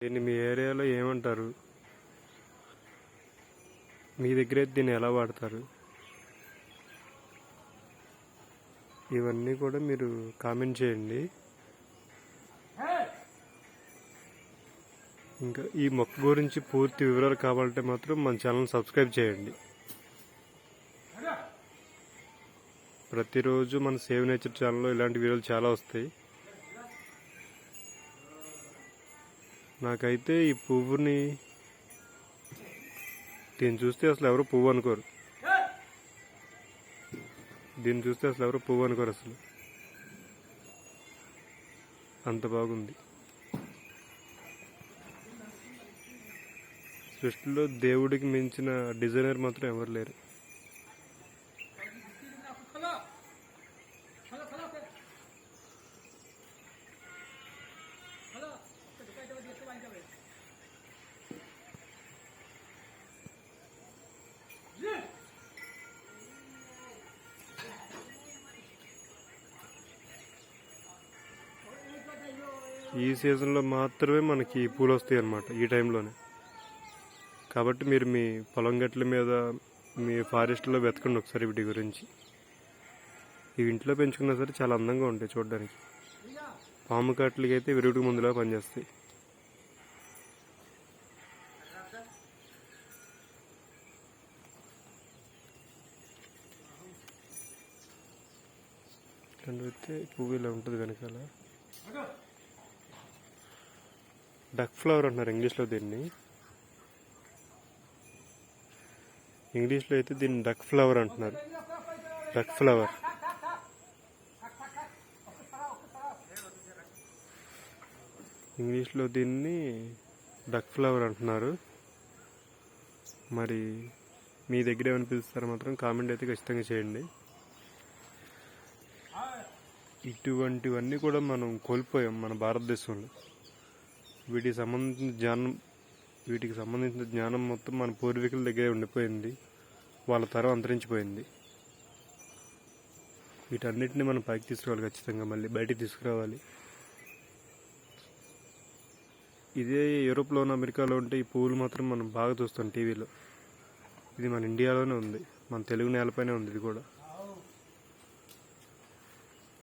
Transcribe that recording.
దీన్ని మీ ఏరియాలో ఏమంటారు? మీ దగ్గర దీన్ని ఎలా వాడతారు? ఇవన్నీ కూడా మీరు కామెంట్ చేయండి. ఇంకా ఈ మొక్క గురించి పూర్తి వివరాలు కావాలంటే మాత్రం మన ఛానల్ సబ్స్క్రైబ్ చేయండి. ప్రతిరోజు మన సేవ్ నేచర్ ఛానల్లో ఇలాంటి వీడియోలు చాలా వస్తాయి. నాకైతే ఈ పువ్వుని దీన్ని చూస్తే అసలు ఎవరు పువ్వు అనుకోరు. అసలు అంత బాగుంది. సృష్టిలో దేవుడికి మించిన డిజైనర్ మాత్రం ఎవరు లేరు. ఈ సీజన్లో మాత్రమే మనకి పూలు వస్తాయి అన్నమాట, ఈ టైంలోనే. కాబట్టి మీరు మీ పొలం గట్ల మీద, మీ ఫారెస్ట్లో వెతకండి ఒకసారి వీటి గురించి. ఇవి ఇంట్లో పెంచుకున్నా సరే చాలా అందంగా ఉంటాయి చూడడానికి. పాము కాట్లకి అయితే విరుగుడు ముందులా పనిచేస్తాయి. అయితే పువ్వు ఇలా ఉంటుంది వెనకాల. డక్ ఫ్లవర్ అంటున్నారు ఇంగ్లీష్లో దీన్ని. ఇంగ్లీష్లో అయితే దీన్ని డక్ ఫ్లవర్ అంటున్నారు. Duck flower. ఇంగ్లీష్లో దీన్ని డక్ ఫ్లవర్ అంటున్నారు. మరి మీ దగ్గర ఏమని పిలుస్తారో మాత్రం కామెంట్ అయితే ఖచ్చితంగా చేయండి. ఇటువంటివన్నీ కూడా మనం కోల్పోయాం మన భారతదేశంలో. వీటికి సంబంధించిన జ్ఞానం మొత్తం మన పూర్వీకుల దగ్గరే ఉండిపోయింది. వాళ్ళ తరం అంతరించిపోయింది. వీటన్నిటిని మనం పైకి తీసుకురావాలి, ఖచ్చితంగా మళ్ళీ బయటికి తీసుకురావాలి. ఇదే యూరోప్లోనూ అమెరికాలో ఉంటే ఈ పువ్వులు మాత్రం మనం బాగా చూస్తాం టీవీలో. ఇది మన ఇండియాలోనే ఉంది, మన తెలుగు నేలపైనే ఉంది ఇది కూడా.